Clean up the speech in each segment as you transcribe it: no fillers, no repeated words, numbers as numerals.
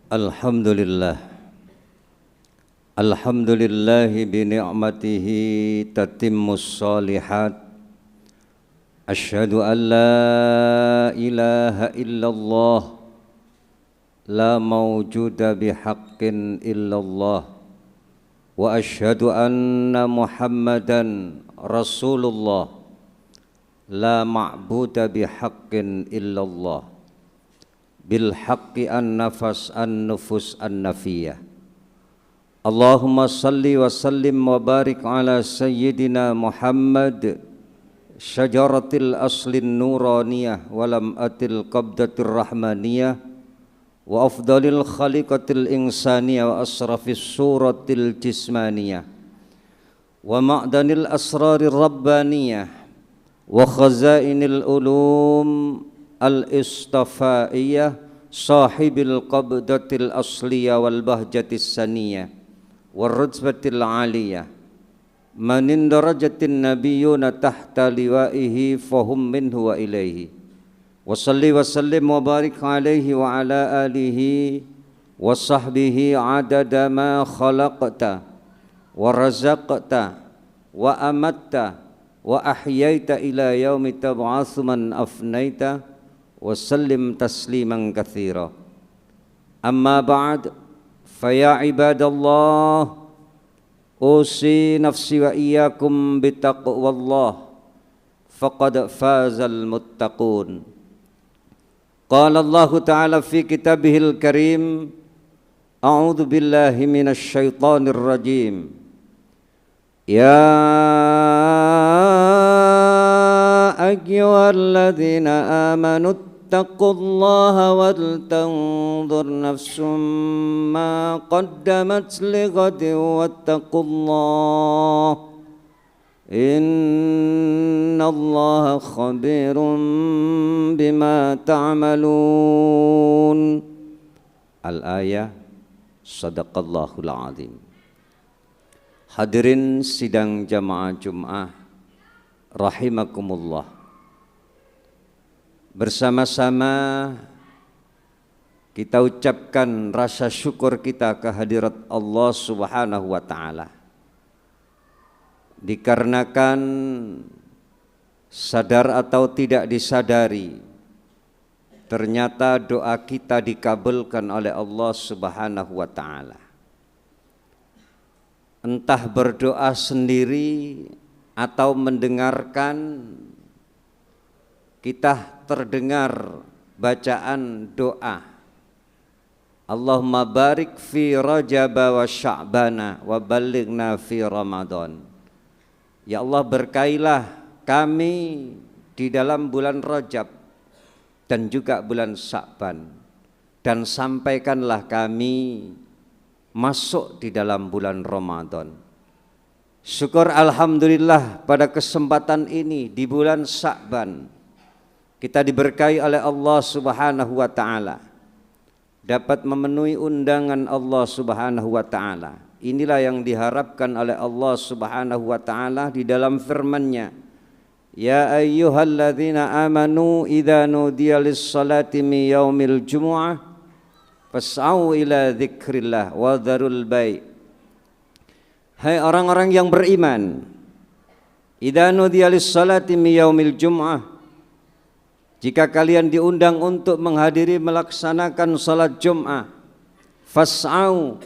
Alhamdulillah. Alhamdulillahi bi ni'matihi tatimmus shalihat. Asyhadu an la ilaha illallah la mawjuda bihaqqin illallah wa asyhadu anna Muhammadan Rasulullah la ma'buda bihaqqin illallah bil haqqi an-nafas an-nufus an-nafiyah. Allahumma salli wa sallim wa barik ala sayyidina Muhammad syajaratil aslin nuraniyah walam atil qabdatir rahmaniyah wa afdalil khaliqatil insaniyah wa asrafis suratil jismaniyah wa ma'danil asrarir rabbaniyah wa khazainil ulum al-istafaiyah sahibil qabdatil asliyah wal bahjatis saniyah wal rutbatil aliyah manin darajatin nabiyyuna tahta liwaihi fahum minhu wa ilaihi wa salli wa sallim wa barik alaihi wa ala alihi wa sahbihi adada ma khalaqta wa razaqta wa amatta wa ahyaita ila yaumi tab'atsu man afnaita wa sallim tasliman katsira. Amma ba'd, fa ya ibadallah, usi nafsi wa iyyakum bittaqwallah faqad fazal muttaqun. Qala Allah ta'ala fi kitabihil karim, a'udzu billahi minasy syaithanir rajim. Ya ayyuhalladzina amanu ittaqullaha wal tanzur nafsum ma qaddamat lighadin wattaqullaha innallaha khabirum bima ta'malun. Al-ayah. Sadaqallahul azim. Hadirin sidang jamaah Jum'ah rahimakumullah. Bersama-sama kita ucapkan rasa syukur kita kehadirat Allah Subhanahu wa taala. Dikarenakan sadar atau tidak disadari, ternyata doa kita dikabulkan oleh Allah Subhanahu wa taala. Entah berdoa sendiri atau mendengarkan, kita terdengar bacaan doa. Allahumma barik fi Rajab wa Sya'bana wa ballighna fi Ramadan. Ya Allah, berkailah kami di dalam bulan Rajab dan juga bulan Sya'ban, dan sampaikanlah kami masuk di dalam bulan Ramadan. Syukur alhamdulillah pada kesempatan ini di bulan Sya'ban kita diberkahi oleh Allah Subhanahu wa taala, dapat memenuhi undangan Allah Subhanahu wa taala. Inilah yang diharapkan oleh Allah Subhanahu wa taala di dalam firman-Nya, ya ayyuhalladzina amanu idza nudiya lis-salati min yaumil jumu'ah fas'au ila dzikrillah wa dzarul bai'. Hai orang-orang yang beriman, idza nudiya lis-salati min yaumil jumu'ah, jika kalian diundang untuk menghadiri melaksanakan salat Jumat, fas'au,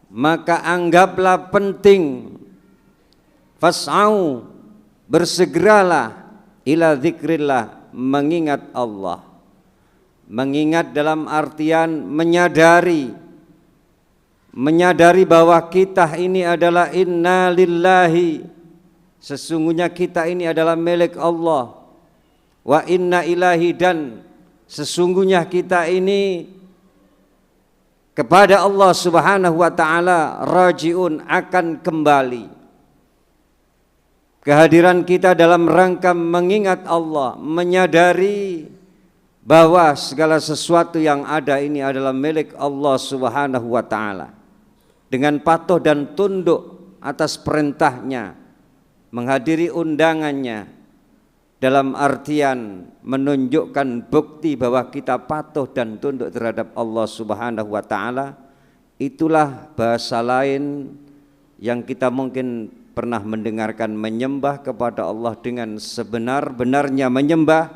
maka anggaplah penting, fas'au, bersegeralah, ila dzikrillah, mengingat Allah. Mengingat dalam artian menyadari bahwa kita ini adalah inna lillahi, sesungguhnya kita ini adalah milik Allah, wa inna ilahi, dan sesungguhnya kita ini kepada Allah Subhanahu wa taala rajiun, akan kembali. Kehadiran kita dalam rangka mengingat Allah, menyadari bahwa segala sesuatu yang ada ini adalah milik Allah Subhanahu wa taala. Dengan patuh dan tunduk atas perintahnya, menghadiri undangannya, dalam artian menunjukkan bukti bahwa kita patuh dan tunduk terhadap Allah Subhanahu wa taala. Itulah bahasa lain yang kita mungkin pernah mendengarkan, menyembah kepada Allah dengan sebenar-benarnya menyembah,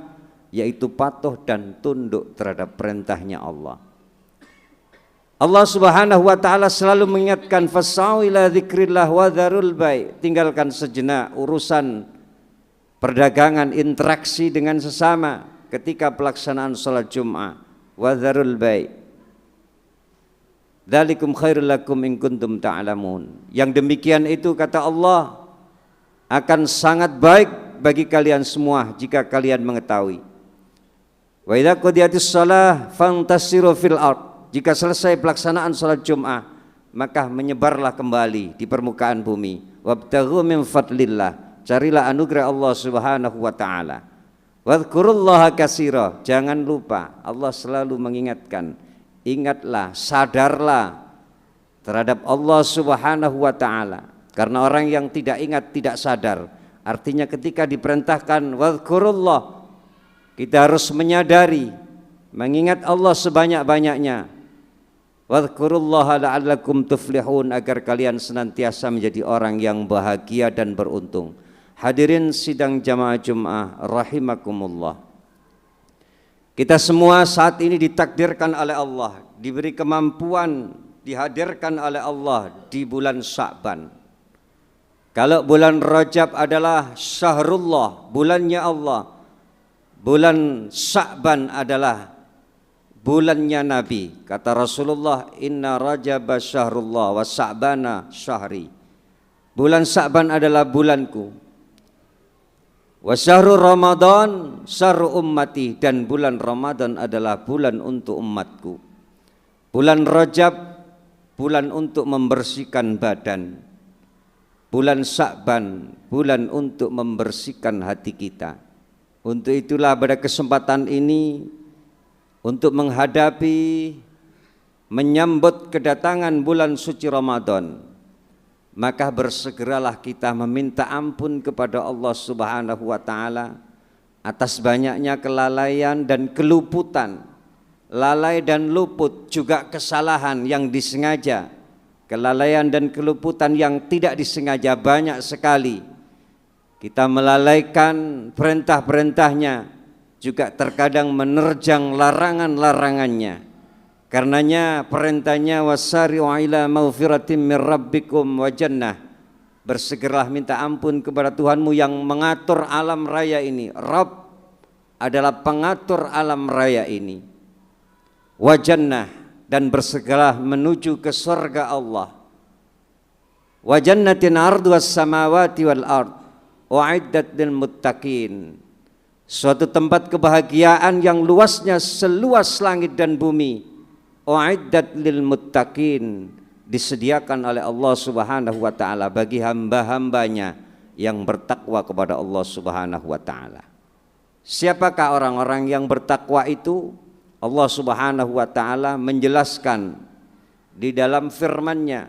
yaitu patuh dan tunduk terhadap perintahnya Allah. Allah Subhanahu wa taala selalu mengingatkan, fas'au ila dzikrillah wa dzarul bai', tinggalkan sejenak urusan perdagangan, interaksi dengan sesama ketika pelaksanaan salat Jumat, wa dzarul bai', dzalikum khairul lakum in kuntum ta'lamun. Yang demikian itu, kata Allah, akan sangat baik bagi kalian semua jika kalian mengetahui. Wa idza qudiyatis shalah fantasiru fil ard. Jika selesai pelaksanaan salat Jumat, maka menyebarlah kembali di permukaan bumi. Wabtaghu min fadlillah, carilah anugerah Allah Subhanahu wa taala. Wadhkurullaha katsira, jangan lupa, Allah selalu mengingatkan, ingatlah, sadarlah terhadap Allah Subhanahu wa taala. Karena orang yang tidak ingat tidak sadar. Artinya ketika diperintahkan wadhkurullah, kita harus menyadari, mengingat Allah sebanyak-banyaknya. Wadhkurullaha la'allakum tuflihun, agar kalian senantiasa menjadi orang yang bahagia dan beruntung. Hadirin sidang jamaah Jumat rahimakumullah. Kita semua saat ini ditakdirkan oleh Allah, diberi kemampuan, dihadirkan oleh Allah di bulan Sya'ban. Kalau bulan Rajab adalah syahrullah, bulannya Allah, bulan Sya'ban adalah bulannya Nabi. Kata Rasulullah, inna Rajab syahrullah wa Sya'bana syahri. Bulan Sya'ban adalah bulanku, wa syahrul Ramadan syahru ummati, dan bulan Ramadan adalah bulan untuk umatku. Bulan Rajab bulan untuk membersihkan badan, bulan Sya'ban bulan untuk membersihkan hati kita. Untuk itulah pada kesempatan ini, untuk menghadapi, menyambut kedatangan bulan suci Ramadan, maka bersegeralah kita meminta ampun kepada Allah Subhanahu wa taala atas banyaknya kelalaian dan keluputan. Lalai dan luput juga kesalahan yang disengaja, kelalaian dan keluputan yang tidak disengaja banyak sekali. Kita melalaikan perintah-perintahnya, juga terkadang menerjang larangan-larangannya. Karenanya perintahnya wasari'u ila maghfiratin min rabbikum wa jannah, bersegeralah minta ampun kepada Tuhanmu yang mengatur alam raya ini. Rabb adalah pengatur alam raya ini. Wa jannah, dan bersegeralah menuju ke surga Allah. Wa jannatin arduhas samawati wal ard u'iddat lil muttaqin, suatu tempat kebahagiaan yang luasnya seluas langit dan bumi. U'iddat lil muttaqin, disediakan oleh Allah Subhanahu wa taala bagi hamba-hambanya yang bertakwa kepada Allah Subhanahu wa taala. Siapakah orang-orang yang bertakwa itu? Allah Subhanahu wa taala menjelaskan di dalam firman-Nya,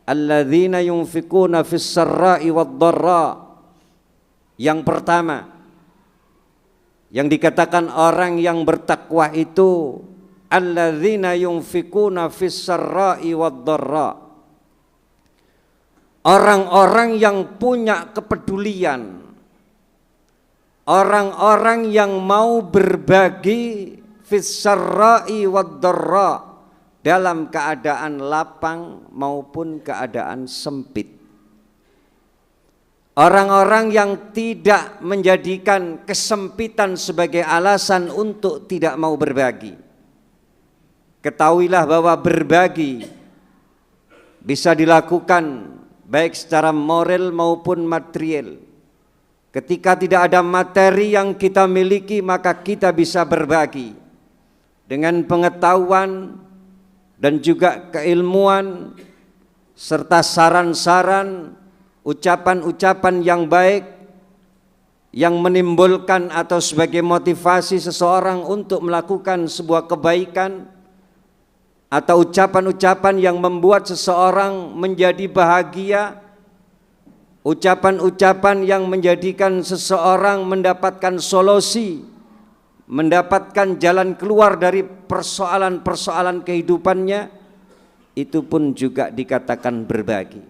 alladzina yunfikuna fis sarra'i wad dharra. Yang pertama yang dikatakan orang yang bertakwa itu, alladzina yunfikuna fis sarra'i wad dharra, orang-orang yang punya kepedulian, orang-orang yang mau berbagi fis sarra'i wad dharra, dalam keadaan lapang maupun keadaan sempit. Orang-orang yang tidak menjadikan kesempitan sebagai alasan untuk tidak mau berbagi. Ketahuilah bahwa berbagi bisa dilakukan baik secara moral maupun material. Ketika tidak ada materi yang kita miliki, maka kita bisa berbagi dengan pengetahuan dan juga keilmuan serta saran-saran, ucapan-ucapan yang baik yang menimbulkan atau sebagai motivasi seseorang untuk melakukan sebuah kebaikan, atau ucapan-ucapan yang membuat seseorang menjadi bahagia, ucapan-ucapan yang menjadikan seseorang mendapatkan solusi, mendapatkan jalan keluar dari persoalan-persoalan kehidupannya, itu pun juga dikatakan berbagi.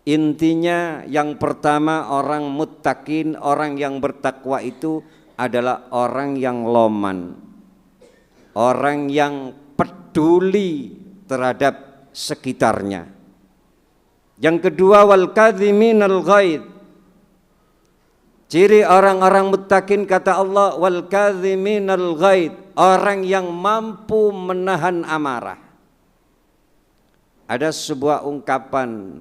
Intinya yang pertama, orang muttaqin, orang yang bertakwa itu adalah orang yang loman, orang yang peduli terhadap sekitarnya. Yang kedua, wal kadhiminal ghaidh. Ciri orang-orang muttaqin kata Allah, wal kadhiminal ghaidh, orang yang mampu menahan amarah. Ada sebuah ungkapan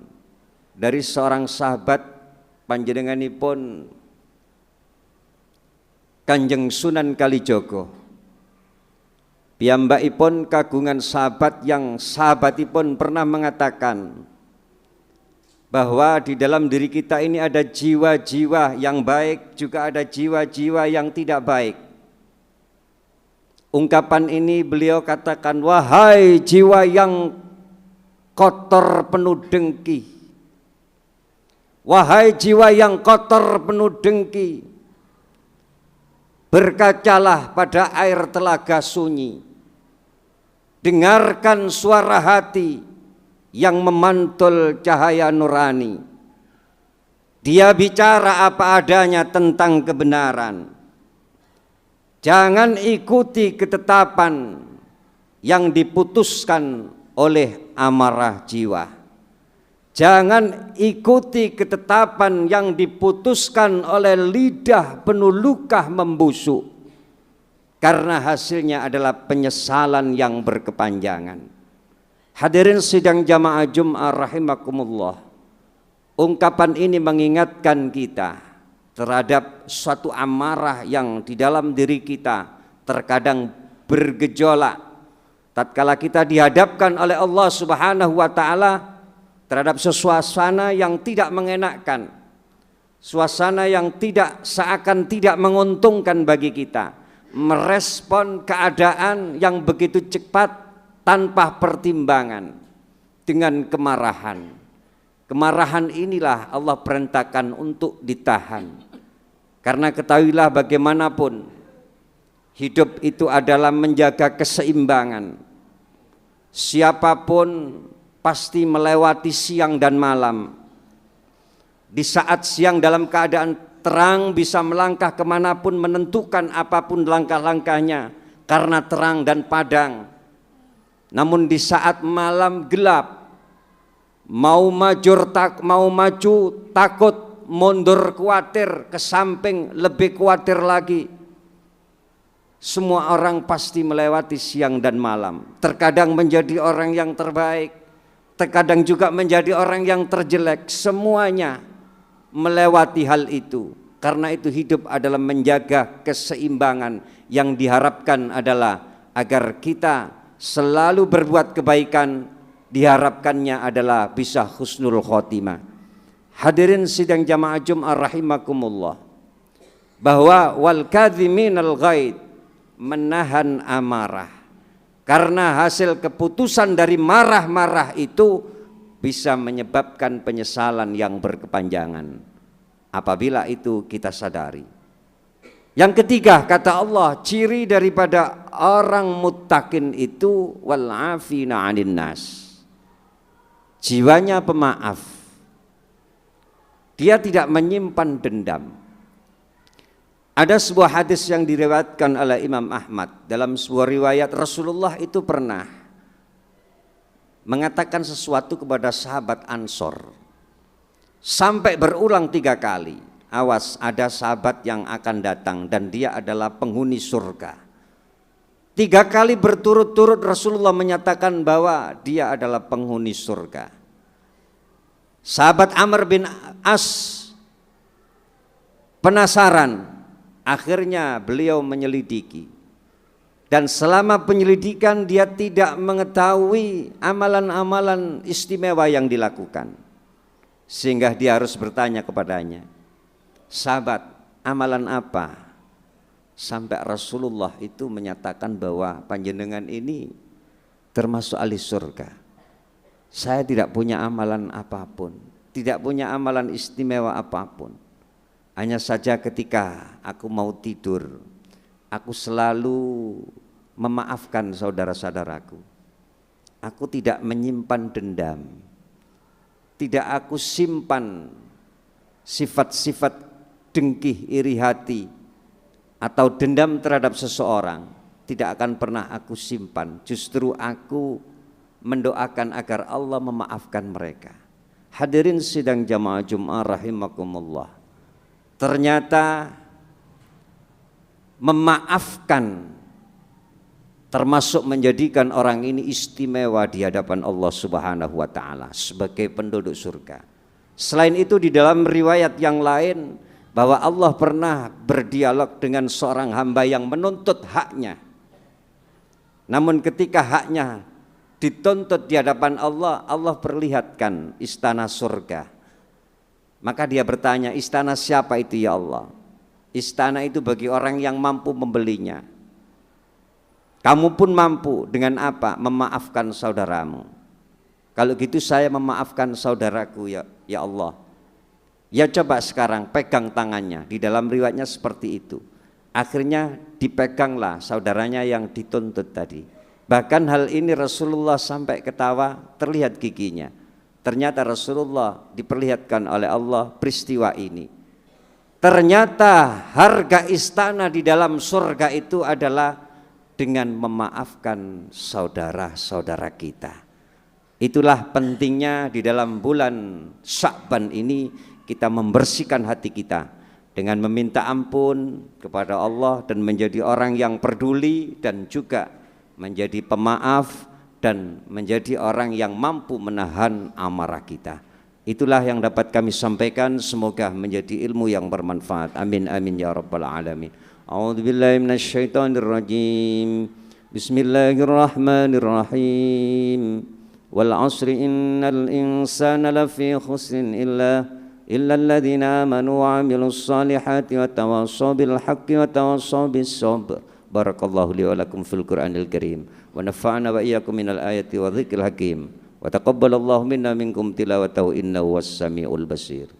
dari seorang sahabat panjenenganipun Kanjeng Sunan Kalijogo. Piyambakipun kagungan sahabat yang sahabatipun pernah mengatakan bahwa di dalam diri kita ini ada jiwa-jiwa yang baik, juga ada jiwa-jiwa yang tidak baik. Ungkapan ini beliau katakan, wahai jiwa yang kotor penuh dengki, wahai jiwa yang kotor penuh dengki, berkacalah pada air telaga sunyi, dengarkan suara hati yang memantul cahaya nurani. Dia bicara apa adanya tentang kebenaran. Jangan ikuti ketetapan yang diputuskan oleh amarah jiwa. Jangan ikuti ketetapan yang diputuskan oleh lidah penuh luka membusuk, karena hasilnya adalah penyesalan yang berkepanjangan. Hadirin sidang jamaah Jum'ah rahimakumullah, ungkapan ini mengingatkan kita terhadap suatu amarah yang di dalam diri kita terkadang bergejolak tatkala kita dihadapkan oleh Allah Subhanahu wa taala terhadap suasana yang tidak mengenakkan, suasana yang seakan tidak menguntungkan bagi kita, merespon keadaan yang begitu cepat tanpa pertimbangan dengan kemarahan. Kemarahan inilah Allah perintahkan untuk ditahan. Karena ketahuilah bagaimanapun hidup itu adalah menjaga keseimbangan. Siapapun pasti melewati siang dan malam. Di saat siang dalam keadaan terang bisa melangkah kemanapun, menentukan apapun langkah-langkahnya karena terang dan padang. Namun di saat malam gelap, mau maju takut, mundur khawatir, ke samping lebih khawatir lagi. Semua orang pasti melewati siang dan malam. Terkadang menjadi orang yang terbaik, terkadang juga menjadi orang yang terjelek. Semuanya melewati hal itu. Karena itu hidup adalah menjaga keseimbangan. Yang diharapkan adalah agar kita selalu berbuat kebaikan, diharapkannya adalah bisa husnul khotimah. Hadirin sidang jamaah Jum'ah rahimakumullah, bahwa wal kadhiminal ghaidh, menahan amarah, karena hasil keputusan dari marah-marah itu bisa menyebabkan penyesalan yang berkepanjangan apabila itu kita sadari. Yang ketiga, kata Allah, ciri daripada orang muttaqin itu wal afina 'anil nas. Jiwanya pemaaf. Dia tidak menyimpan dendam. Ada sebuah hadis yang diriwayatkan oleh Imam Ahmad. Dalam sebuah riwayat, Rasulullah itu pernah mengatakan sesuatu kepada sahabat Ansor sampai berulang 3 kali. Awas, ada sahabat yang akan datang dan dia adalah penghuni surga. 3 kali berturut-turut Rasulullah menyatakan bahwa dia adalah penghuni surga. Sahabat Amr bin As penasaran, akhirnya beliau menyelidiki. Dan selama penyelidikan dia tidak mengetahui amalan-amalan istimewa yang dilakukan. Sehingga dia harus bertanya kepadanya, sahabat, amalan apa? Sampai Rasulullah itu menyatakan bahwa panjenengan ini termasuk ahli surga. Saya tidak punya amalan apapun, tidak punya amalan istimewa apapun. Hanya saja ketika aku mau tidur, aku selalu memaafkan saudara-saudaraku. Aku tidak menyimpan dendam, tidak aku simpan sifat-sifat dengki, iri hati, atau dendam terhadap seseorang. Tidak akan pernah aku simpan. Justru aku mendoakan agar Allah memaafkan mereka. Hadirin sidang jamaah Jum'ah rahimakumullah. Ternyata memaafkan termasuk menjadikan orang ini istimewa di hadapan Allah Subhanahu wa taala sebagai penduduk surga. Selain itu di dalam riwayat yang lain bahwa Allah pernah berdialog dengan seorang hamba yang menuntut haknya. Namun ketika haknya dituntut di hadapan Allah, Allah perlihatkan istana surga. Maka dia bertanya, istana siapa itu ya Allah? Istana itu bagi orang yang mampu membelinya. Kamu pun mampu dengan apa? Memaafkan saudaramu. Kalau gitu saya memaafkan saudaraku ya Allah. Ya coba sekarang pegang tangannya. Di dalam riwayatnya seperti itu. Akhirnya dipeganglah saudaranya yang dituntut tadi. Bahkan hal ini Rasulullah sampai ketawa, terlihat giginya. Ternyata Rasulullah diperlihatkan oleh Allah peristiwa ini. Ternyata harga istana di dalam surga itu adalah dengan memaafkan saudara-saudara kita. Itulah pentingnya di dalam bulan Sya'ban ini kita membersihkan hati kita dengan meminta ampun kepada Allah dan menjadi orang yang peduli dan juga menjadi pemaaf dan menjadi orang yang mampu menahan amarah kita. Itulah yang dapat kami sampaikan, semoga menjadi ilmu yang bermanfaat. Amin amin ya rabbal alamin. A'udzu billahi minasyaitonir rajim. Bismillahirrahmanirrahim. Wal 'asri innal insana lafi khusrin illa alladzina amanu wa 'amilus solihati wa tawassaw bil haqqi wa tawassaw bis sabr. Barakallahu li wa lakum fil Qur'anil Karim wa nafa'ana wa iyyakum minal ayati wa dzikril hakim wa taqabbalallahu minna minkum tilawatahu innahu was samiul basir.